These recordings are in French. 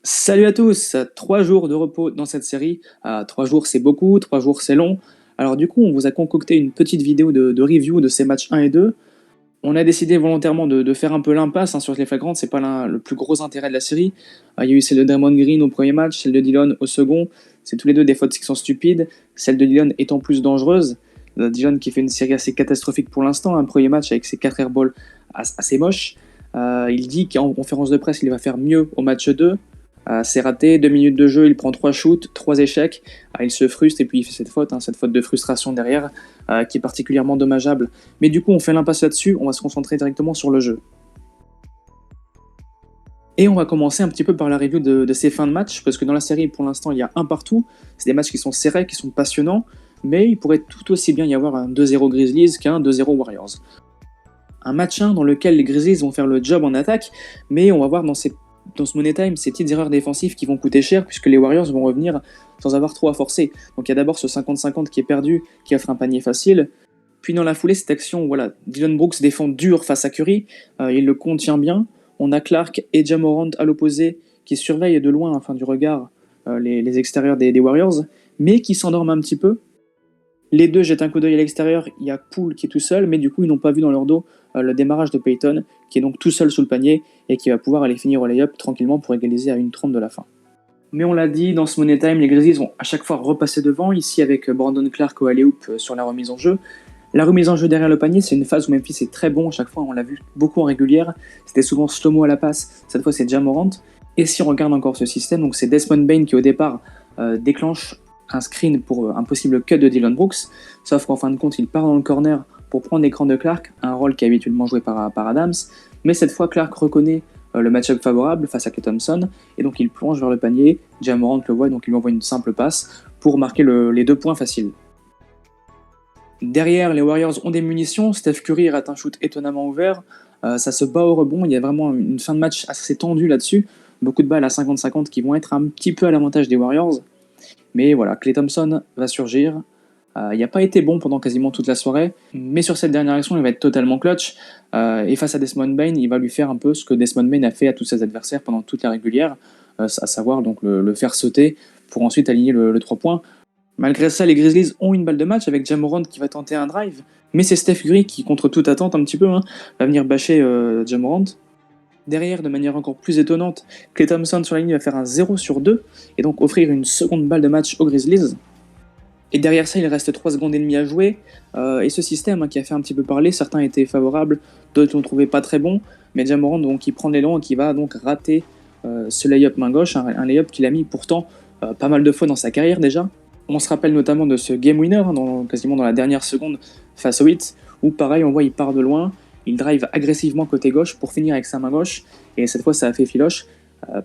Salut à tous, 3 jours de repos dans cette série. 3 jours c'est beaucoup, 3 jours c'est long. Alors du coup, on vous a concocté une petite vidéo de review de ces matchs 1 et 2. On a décidé volontairement de faire un peu l'impasse sur les flagrantes, c'est pas le plus gros intérêt de la série. Il y a eu celle de Draymond Green au premier match, celle de Dillon au second. C'est tous les deux des fautes qui sont stupides, celle de Dillon étant plus dangereuse. Dillon qui fait une série assez catastrophique pour l'instant, un premier match avec ses 4 airballs assez moches. Il dit qu'en conférence de presse il va faire mieux au match 2. C'est raté, 2 minutes de jeu, il prend 3 shoots, 3 échecs, il se frustre et puis il fait cette faute de frustration derrière, qui est particulièrement dommageable. Mais du coup, on fait l'impasse là-dessus, on va se concentrer directement sur le jeu. Et on va commencer un petit peu par la review de ces fins de match, parce que dans la série, pour l'instant, il y a un partout. C'est des matchs qui sont serrés, qui sont passionnants, mais il pourrait tout aussi bien y avoir un 2-0 Grizzlies qu'un 2-0 Warriors. Un match 1 dans lequel les Grizzlies vont faire le job en attaque, mais on va voir dans ce Money Time ces petites erreurs défensives qui vont coûter cher puisque les Warriors vont revenir sans avoir trop à forcer. Donc il y a d'abord ce 50-50 qui est perdu, qui offre un panier facile. Puis dans la foulée, cette action, voilà, Dillon Brooks défend dur face à Curry, il le contient bien. On a Clark et Ja Morant à l'opposé qui surveillent de loin, enfin du regard, les extérieurs des Warriors, mais qui s'endorment un petit peu. Les deux jettent un coup d'œil à l'extérieur, il y a Poole qui est tout seul, mais du coup ils n'ont pas vu dans leur dos le démarrage de Payton, qui est donc tout seul sous le panier et qui va pouvoir aller finir au lay-up tranquillement pour égaliser à 1:30 de la fin. Mais on l'a dit, dans ce Money Time, les Grizzlies vont à chaque fois repasser devant, ici avec Brandon Clark au alley-oop sur la remise en jeu. La remise en jeu derrière le panier, c'est une phase où Memphis est très bon à chaque fois, on l'a vu beaucoup en régulière, c'était souvent Shlomo à la passe, cette fois c'est Ja Morant. Et si on regarde encore ce système, donc c'est Desmond Bane qui au départ déclenche un screen pour un possible cut de Dillon Brooks, sauf qu'en fin de compte il part dans le corner pour prendre l'écran de Clark, un rôle qui est habituellement joué par Adams, mais cette fois Clark reconnaît le match-up favorable face à Klay Thompson, et donc il plonge vers le panier, Ja Morant le voit, donc il lui envoie une simple passe pour marquer les 2 points faciles. Derrière, les Warriors ont des munitions, Steph Curry rate un shoot étonnamment ouvert, ça se bat au rebond, il y a vraiment une fin de match assez tendue là-dessus, beaucoup de balles à 50-50 qui vont être un petit peu à l'avantage des Warriors, mais voilà, Klay Thompson va surgir. Il n'a pas été bon pendant quasiment toute la soirée, mais sur cette dernière action, il va être totalement clutch. Et face à Desmond Bane, il va lui faire un peu ce que Desmond Bane a fait à tous ses adversaires pendant toute la régulière, à savoir donc le faire sauter pour ensuite aligner le 3 points. Malgré ça, les Grizzlies ont une balle de match avec Ja Morant qui va tenter un drive, mais c'est Steph Curry qui, contre toute attente un petit peu, va venir bâcher Ja Morant. Derrière, de manière encore plus étonnante, Klay Thompson sur la ligne va faire un 0 sur 2 et donc offrir une seconde balle de match aux Grizzlies. Et derrière ça, il reste 3 secondes et demie à jouer. Et ce système qui a fait un petit peu parler, certains étaient favorables, d'autres l'ont trouvé pas très bon. Mais Ja Morant, donc, qui prend l'élan et qui va donc rater ce lay-up main gauche, un lay-up qu'il a mis pourtant pas mal de fois dans sa carrière déjà. On se rappelle notamment de ce game winner, quasiment dans la dernière seconde face au Heat, où pareil, on voit il part de loin, il drive agressivement côté gauche pour finir avec sa main gauche, et cette fois ça a fait filoche,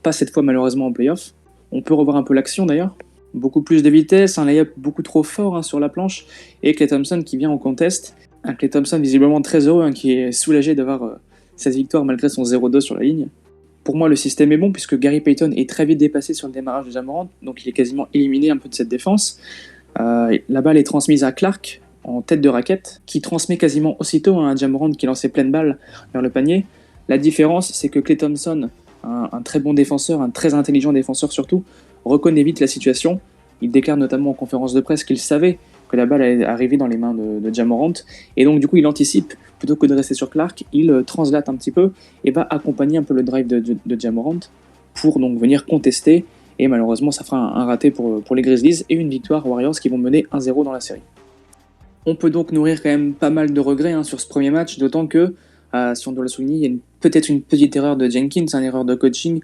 pas cette fois malheureusement en playoff. On peut revoir un peu l'action d'ailleurs, beaucoup plus de vitesse, un lay-up beaucoup trop fort sur la planche, et Klay Thompson qui vient en contest, un Klay Thompson visiblement très heureux, qui est soulagé d'avoir cette victoire malgré son 0-2 sur la ligne. Pour moi, le système est bon puisque Gary Payton est très vite dépassé sur le démarrage de Ja Morant, donc il est quasiment éliminé un peu de cette défense. La balle est transmise à Clark en tête de raquette, qui transmet quasiment aussitôt à Ja Morant qui lançait pleine balle vers le panier. La différence, c'est que Klay Thompson, un très bon défenseur, un très intelligent défenseur surtout, reconnaît vite la situation. Il déclare notamment en conférence de presse qu'il savait que la balle allait arriver dans les mains de Ja Morant, et donc du coup il anticipe, plutôt que de rester sur Clark, il translate un petit peu et va accompagner un peu le drive de Ja Morant pour donc venir contester, et malheureusement ça fera un raté pour les Grizzlies et une victoire Warriors qui vont mener 1-0 dans la série. On peut donc nourrir quand même pas mal de regrets sur ce premier match, d'autant que, si on doit le souligner, il y a peut-être une petite erreur de Jenkins, une erreur de coaching,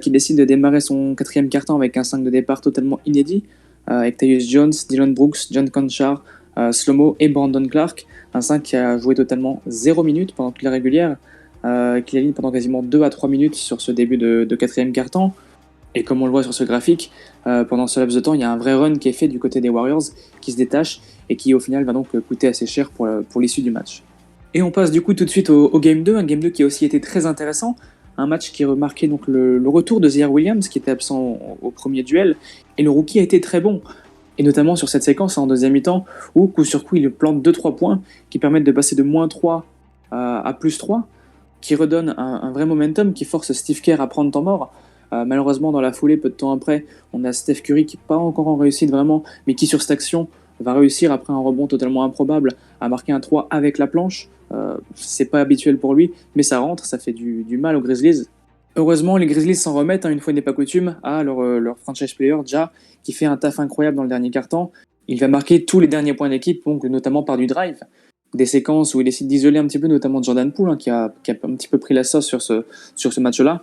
qui décide de démarrer son 4e quart-temps avec un 5 de départ totalement inédit, avec Tyus Jones, Dillon Brooks, John Conchar, Slomo et Brandon Clark, un 5 qui a joué totalement 0 minutes pendant toute la régulière, qui aligne pendant quasiment 2 à 3 minutes sur ce début de 4e quart-temps. Et comme on le voit sur ce graphique, pendant ce laps de temps, il y a un vrai run qui est fait du côté des Warriors, qui se détache et qui au final va donc coûter assez cher pour l'issue du match. Et on passe du coup tout de suite au Game 2, un Game 2 qui a aussi été très intéressant, un match qui remarquait donc le retour de Ziaire Williams qui était absent au premier duel, et le rookie a été très bon, et notamment sur cette séquence en deuxième mi-temps où coup sur coup il plante 2-3 points qui permettent de passer de -3 à +3, qui redonne un vrai momentum, qui force Steve Kerr à prendre temps mort. Malheureusement, dans la foulée, peu de temps après, on a Steph Curry qui n'est pas encore en réussite vraiment, mais qui sur cette action va réussir après un rebond totalement improbable à marquer un 3 avec la planche. C'est pas habituel pour lui, mais ça rentre, ça fait du mal aux Grizzlies. Heureusement, les Grizzlies s'en remettent, une fois n'est pas coutume, à leur franchise player, Ja, qui fait un taf incroyable dans le dernier quart-temps. Il va marquer tous les derniers points d'équipe, donc notamment par du drive. Des séquences où il décide d'isoler un petit peu, notamment Jordan Poole, qui a un petit peu pris la sauce sur ce match-là.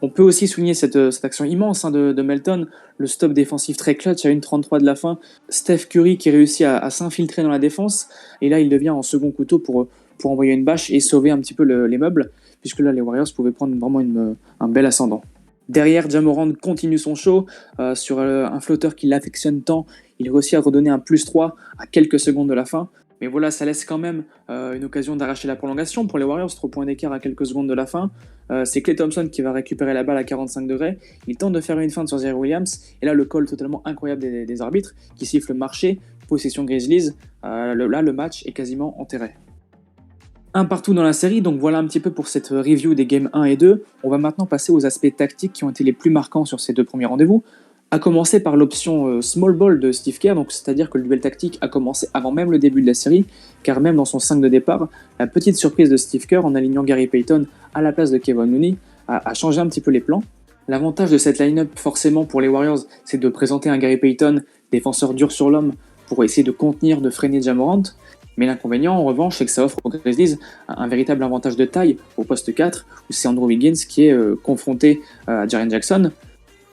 On peut aussi souligner cette action immense de Melton, le stop défensif très clutch à 1,33 de la fin. Steph Curry qui réussit à s'infiltrer dans la défense, et là il devient en second couteau pour envoyer une bâche et sauver un petit peu les meubles, puisque là les Warriors pouvaient prendre vraiment un bel ascendant. Derrière, Ja Morant continue son show sur un flotteur qui l'affectionne tant. Il réussit à redonner un +3 à quelques secondes de la fin. Mais voilà, ça laisse quand même une occasion d'arracher la prolongation pour les Warriors, 3 points d'écart à quelques secondes de la fin. C'est Klay Thompson qui va récupérer la balle à 45 degrés. Il tente de faire une feinte sur Ziaire Williams. Et là, le call totalement incroyable des arbitres qui sifflent marché, possession Grizzlies. Là, le match est quasiment enterré. Un partout dans la série, donc voilà un petit peu pour cette review des games 1 et 2. On va maintenant passer aux aspects tactiques qui ont été les plus marquants sur ces deux premiers rendez-vous. À commencer par l'option small ball de Steve Kerr, donc c'est-à-dire que le duel tactique a commencé avant même le début de la série, car même dans son 5 de départ, la petite surprise de Steve Kerr en alignant Gary Payton à la place de Kevon Looney a changé un petit peu les plans. L'avantage de cette line-up forcément pour les Warriors, c'est de présenter un Gary Payton, défenseur dur sur l'homme, pour essayer de contenir, de freiner Ja Morant. Mais l'inconvénient, en revanche, c'est que ça offre aux Grizzlies un véritable avantage de taille au poste 4, où c'est Andrew Wiggins qui est confronté à Jaren Jackson.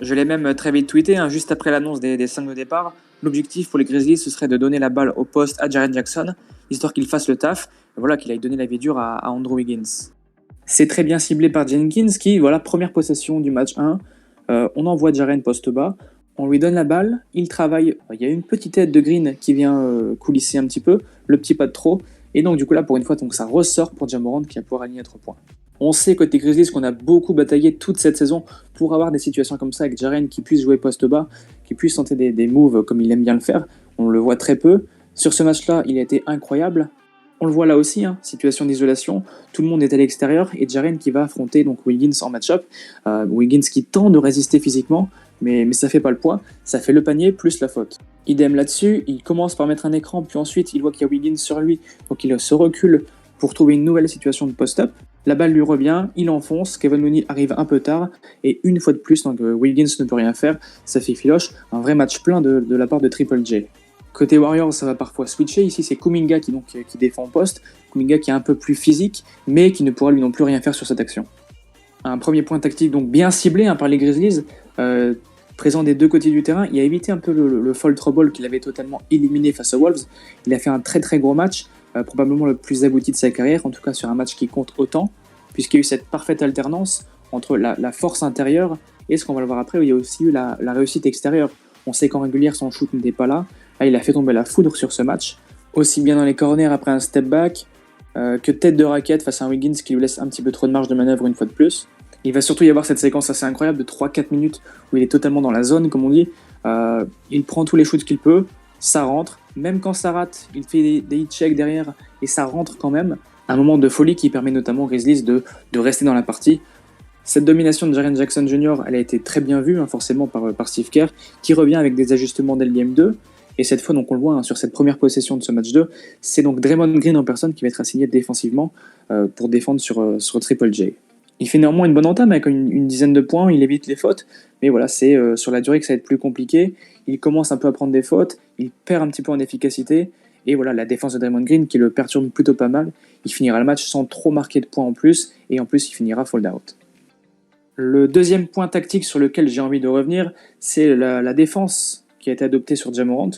Je l'ai même très vite tweeté, juste après l'annonce des 5 de départ. L'objectif pour les Grizzlies, ce serait de donner la balle au poste à Jaren Jackson, histoire qu'il fasse le taf, et voilà, qu'il aille donner la vie dure à Andrew Wiggins. C'est très bien ciblé par Jenkins qui, voilà, première possession du match 1, on envoie Jaren poste bas, on lui donne la balle, il travaille, il y a une petite tête de Green qui vient coulisser un petit peu, le petit pas de trop, et donc du coup là pour une fois donc ça ressort pour Ja Morant qui va pouvoir aligner 3 points. On sait côté Grizzlies qu'on a beaucoup bataillé toute cette saison pour avoir des situations comme ça avec Jaren qui puisse jouer poste bas, qui puisse tenter des moves comme il aime bien le faire, on le voit très peu. Sur ce match-là, il a été incroyable. On le voit là aussi, situation d'isolation, tout le monde est à l'extérieur et Jaren qui va affronter donc Wiggins en match-up. Wiggins qui tente de résister physiquement, mais ça fait pas le poids, ça fait le panier plus la faute. Idem là-dessus, il commence par mettre un écran, puis ensuite il voit qu'il y a Wiggins sur lui, donc il se recule pour trouver une nouvelle situation de post-up. La balle lui revient, il enfonce, Kevon Looney arrive un peu tard, et une fois de plus, donc Wiggins ne peut rien faire, ça fait filoche, un vrai match plein de la part de Triple J. Côté Warriors, ça va parfois switcher, ici c'est Kuminga qui défend en poste, Kuminga qui est un peu plus physique, mais qui ne pourra lui non plus rien faire sur cette action. Un premier point tactique donc bien ciblé par les Grizzlies, présent des deux côtés du terrain, il a évité un peu le foul trouble qu'il avait totalement éliminé face aux Wolves. Il a fait un très très gros match, probablement le plus abouti de sa carrière, en tout cas sur un match qui compte autant, puisqu'il y a eu cette parfaite alternance entre la force intérieure et ce qu'on va le voir après, où il y a aussi eu la réussite extérieure. On sait qu'en régulière, son shoot n'était pas là. Là, il a fait tomber la foudre sur ce match, aussi bien dans les corners après un step back, que tête de raquette face à un Wiggins qui lui laisse un petit peu trop de marge de manœuvre une fois de plus. Il va surtout y avoir cette séquence assez incroyable de 3-4 minutes où il est totalement dans la zone, comme on dit. Il prend tous les shoots qu'il peut, ça rentre. Même quand ça rate, il fait des hit checks derrière et ça rentre quand même. Un moment de folie qui permet notamment aux Grizzlies de rester dans la partie. Cette domination de Jaren Jackson Jr., elle a été très bien vue, forcément par Steve Kerr, qui revient avec des ajustements dès le game 2. Et cette fois, donc on le voit sur cette première possession de ce match 2, c'est donc Draymond Green en personne qui va être assigné défensivement pour défendre sur Triple J. Il fait néanmoins une bonne entame avec une dizaine de points, il évite les fautes, mais voilà, c'est sur la durée que ça va être plus compliqué. Il commence un peu à prendre des fautes, il perd un petit peu en efficacité, et voilà, la défense de Draymond Green qui le perturbe plutôt pas mal, il finira le match sans trop marquer de points en plus, et en plus il finira fold out. Le deuxième point tactique sur lequel j'ai envie de revenir, c'est la défense qui a été adoptée sur Ja Morant.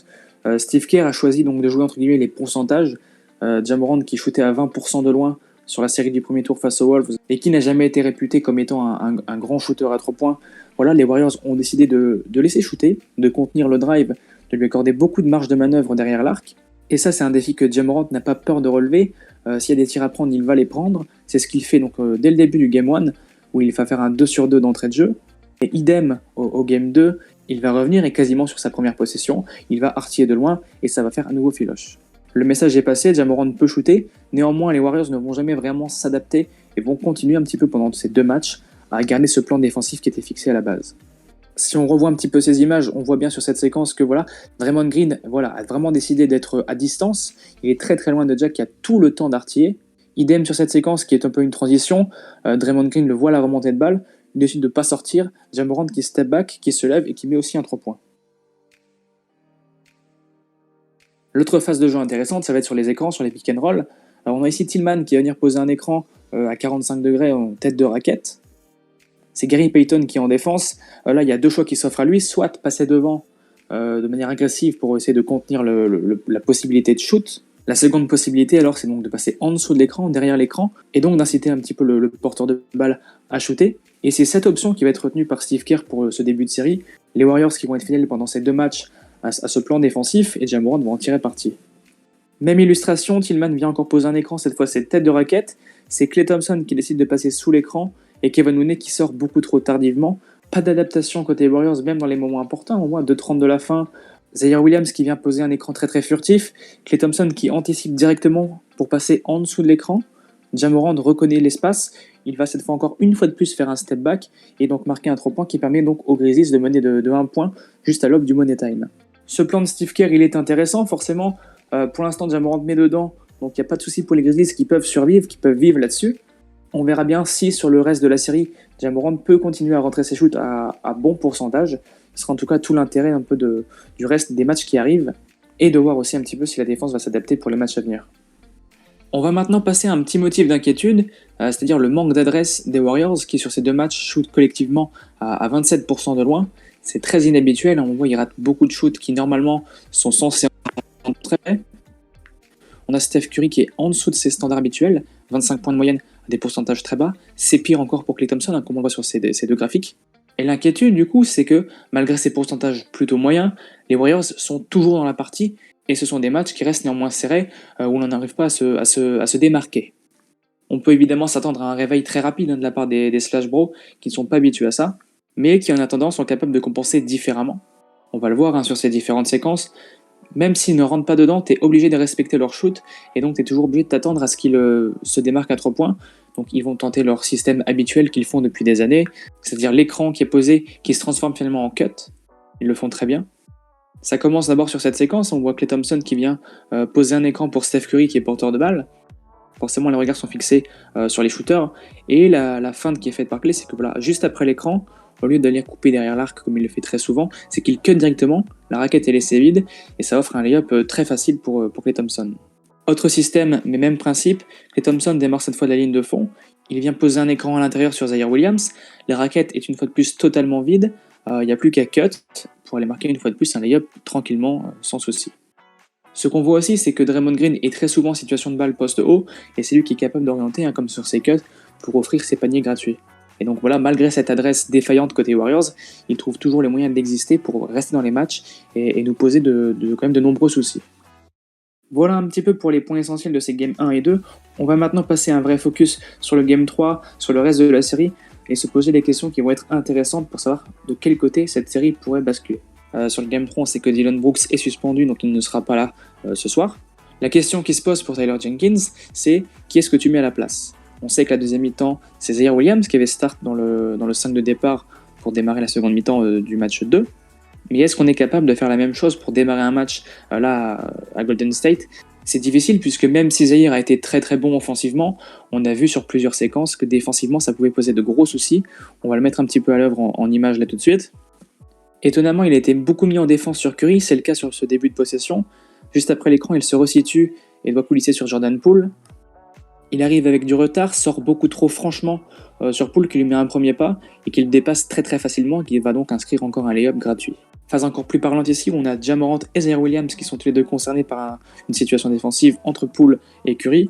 Steve Kerr a choisi donc de jouer entre guillemets les pourcentages. Ja Morant qui shootait à 20% de loin sur la série du premier tour face aux Wolves et qui n'a jamais été réputé comme étant un grand shooter à 3 points. Voilà, les Warriors ont décidé de laisser shooter, de contenir le drive, de lui accorder beaucoup de marge de manœuvre derrière l'arc. Et ça, c'est un défi que Ja Morant n'a pas peur de relever. S'il y a des tirs à prendre, il va les prendre. C'est ce qu'il fait donc dès le début du Game 1, où il va faire un 2 sur 2 d'entrée de jeu. Et idem au Game 2, il va revenir et quasiment sur sa première possession, il va artiller de loin et ça va faire un nouveau filoche. Le message est passé, Ja Morant peut shooter, néanmoins les Warriors ne vont jamais vraiment s'adapter et vont continuer un petit peu pendant ces 2 matchs à garder ce plan défensif qui était fixé à la base. Si on revoit un petit peu ces images, on voit bien sur cette séquence que Draymond Green a vraiment décidé d'être à distance. Il est très très loin de Jack qui a tout le temps d'artiller. Idem sur cette séquence qui est un peu une transition. Draymond Green le voit la remontée de balle, il décide de ne pas sortir. Ja Morant qui step back, qui se lève et qui met aussi un 3 points. L'autre phase de jeu intéressante, ça va être sur les écrans, sur les pick and roll. Alors on a ici Tillman qui va venir poser un écran à 45 degrés en tête de raquette. C'est Gary Payton qui est en défense. Là, il y a 2 choix qui s'offrent à lui, soit passer devant de manière agressive pour essayer de contenir la possibilité de shoot. La seconde possibilité, alors, c'est donc de passer en dessous de l'écran, derrière l'écran, et donc d'inciter un petit peu le porteur de balle à shooter. Et c'est cette option qui va être retenue par Steve Kerr pour ce début de série. Les Warriors qui vont être fidèles pendant ces 2 matchs à ce plan défensif, et Ja Morant vont en tirer parti. Même illustration, Tillman vient encore poser un écran, cette fois c'est tête de raquette. C'est Klay Thompson qui décide de passer sous l'écran, et Kevin Looney qui sort beaucoup trop tardivement. Pas d'adaptation côté Warriors, même dans les moments importants, au moins 2:30 de la fin. Zaire Williams qui vient poser un écran très très furtif. Klay Thompson qui anticipe directement pour passer en dessous de l'écran. Ja Morant reconnaît l'espace. Il va cette fois encore une fois de plus faire un step back et donc marquer un 3 points qui permet donc aux Grizzlies de mener de 1 point juste à l'aube du Money Time. Ce plan de Steve Kerr, il est intéressant forcément. Pour l'instant, Ja Morant met dedans, donc il n'y a pas de souci pour les Grizzlies qui peuvent survivre, qui peuvent vivre là-dessus. On verra bien si sur le reste de la série, Ja Morant peut continuer à rentrer ses shoots à bon pourcentage. Ce sera en tout cas tout l'intérêt un peu du reste des matchs qui arrivent et de voir aussi un petit peu si la défense va s'adapter pour les matchs à venir. On va maintenant passer à un petit motif d'inquiétude, c'est-à-dire le manque d'adresse des Warriors qui sur ces 2 matchs shootent collectivement à 27% de loin. C'est très inhabituel, on voit qu'ils ratent beaucoup de shoots qui normalement sont censés rentrer. On a Steph Curry qui est en dessous de ses standards habituels, 25 points de moyenne à des pourcentages très bas. C'est pire encore pour Klay Thompson, comme on le voit sur ces 2 graphiques. Et l'inquiétude, du coup, c'est que malgré ces pourcentages plutôt moyens, les Warriors sont toujours dans la partie et ce sont des matchs qui restent néanmoins serrés où on n'arrive pas à se démarquer. On peut évidemment s'attendre à un réveil très rapide de la part des Slash Bros qui ne sont pas habitués à ça, mais qui en attendant sont capables de compenser différemment. On va le voir sur ces différentes séquences. Même s'ils ne rentrent pas dedans, tu es obligé de respecter leur shoot et donc tu es toujours obligé de t'attendre à ce qu'ils se démarquent à 3 points. Donc ils vont tenter leur système habituel qu'ils font depuis des années, c'est-à-dire l'écran qui est posé, qui se transforme finalement en cut. Ils le font très bien. Ça commence d'abord sur cette séquence, on voit Klay Thompson qui vient poser un écran pour Steph Curry qui est porteur de balle. Forcément les regards sont fixés sur les shooters. Et la feinte qui est faite par Klay, c'est que juste après l'écran, au lieu d'aller couper derrière l'arc comme il le fait très souvent, c'est qu'il cut directement, la raquette est laissée vide, et ça offre un lay-up très facile pour Klay Thompson. Autre système, mais même principe, Klay Thompson démarre cette fois de la ligne de fond, il vient poser un écran à l'intérieur sur Zaire Williams, la raquette est une fois de plus totalement vide, il n'y a plus qu'à cut pour aller marquer une fois de plus un lay-up tranquillement, sans souci. Ce qu'on voit aussi, c'est que Draymond Green est très souvent en situation de balle poste haut, et c'est lui qui est capable d'orienter, comme sur ses cuts, pour offrir ses paniers gratuits. Et donc malgré cette adresse défaillante côté Warriors, il trouve toujours les moyens d'exister pour rester dans les matchs et nous poser quand même de nombreux soucis. Voilà un petit peu pour les points essentiels de ces games 1 et 2. On va maintenant passer un vrai focus sur le game 3, sur le reste de la série, et se poser des questions qui vont être intéressantes pour savoir de quel côté cette série pourrait basculer. Sur le game 3, on sait que Dillon Brooks est suspendu, donc il ne sera pas là ce soir. La question qui se pose pour Tyler Jenkins, c'est qui est-ce que tu mets à la place ? On sait que la deuxième mi-temps, c'est Zaire Williams qui avait start dans le 5 de départ pour démarrer la seconde mi-temps du match 2. Mais est-ce qu'on est capable de faire la même chose pour démarrer un match à Golden State ? C'est difficile puisque même si Zaire a été très très bon offensivement, on a vu sur plusieurs séquences que défensivement ça pouvait poser de gros soucis. On va le mettre un petit peu à l'œuvre en image là tout de suite. Étonnamment, il a été beaucoup mis en défense sur Curry, c'est le cas sur ce début de possession. Juste après l'écran, il se resitue et doit coulisser sur Jordan Poole. Il arrive avec du retard, sort beaucoup trop franchement sur Poole qui lui met un premier pas et qui le dépasse très très facilement et qui va donc inscrire encore un lay-up gratuit. Phase encore plus parlante ici où on a Ja Morant et Zaire Williams qui sont tous les deux concernés par une situation défensive entre Poole et Curry.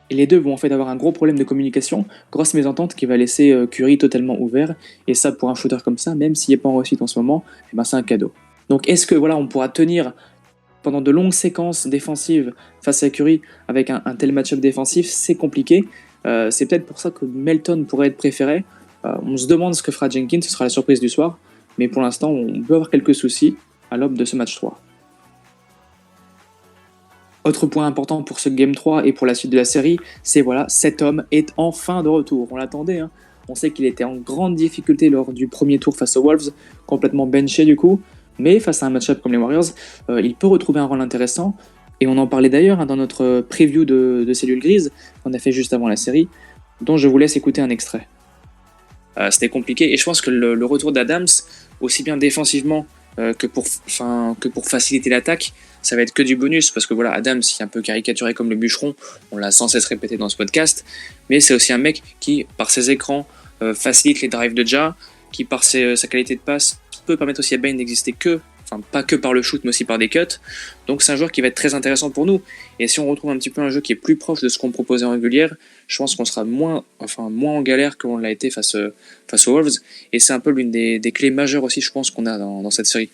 Et les deux vont en fait avoir un gros problème de communication, grosse mésentente qui va laisser Curry totalement ouvert. Et ça, pour un shooter comme ça, même s'il n'est pas en réussite en ce moment, c'est un cadeau. Donc est-ce que on pourra tenir pendant de longues séquences défensives face à Curry avec un tel match-up défensif ? C'est compliqué. C'est peut-être pour ça que Melton pourrait être préféré. On se demande ce que fera Jenkins, ce sera la surprise du soir. Mais pour l'instant, on peut avoir quelques soucis à l'aube de ce match 3. Autre point important pour ce Game 3 et pour la suite de la série, c'est voilà, cet homme est enfin de retour. On l'attendait, hein. On sait qu'il était en grande difficulté lors du premier tour face aux Wolves, complètement benché du coup, mais face à un match-up comme les Warriors, il peut retrouver un rôle intéressant. Et on en parlait d'ailleurs hein, dans notre preview de Cellule Grise, qu'on a fait juste avant la série, dont je vous laisse écouter un extrait. C'était compliqué, et je pense que le retour d'Adams, aussi bien défensivement que pour faciliter l'attaque, ça va être que du bonus, parce que voilà, Adams, qui est un peu caricaturé comme le bûcheron, on l'a sans cesse répété dans ce podcast, mais c'est aussi un mec qui, par ses écrans, facilite les drives de Ja, qui par sa qualité de passe, peut permettre aussi à Bane d'exister pas que par le shoot, mais aussi par des cuts. Donc c'est un joueur qui va être très intéressant pour nous. Et si on retrouve un petit peu un jeu qui est plus proche de ce qu'on proposait en régulière, je pense qu'on sera moins en galère qu'on l'a été face aux Wolves. Et c'est un peu l'une des clés majeures aussi, je pense, qu'on a dans cette série.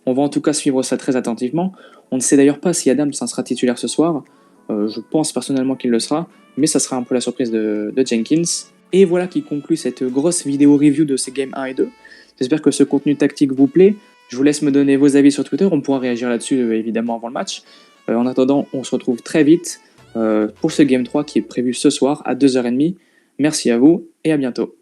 On va en tout cas suivre ça très attentivement. On ne sait d'ailleurs pas si Adams sera titulaire ce soir. Je pense personnellement qu'il le sera, mais ça sera un peu la surprise de Jenkins. Et voilà qui conclut cette grosse vidéo review de ces Games 1 et 2. J'espère que ce contenu tactique vous plaît. Je vous laisse me donner vos avis sur Twitter, on pourra réagir là-dessus évidemment avant le match. En attendant, on se retrouve très vite pour ce Game 3 qui est prévu ce soir à 2h30. Merci à vous et à bientôt.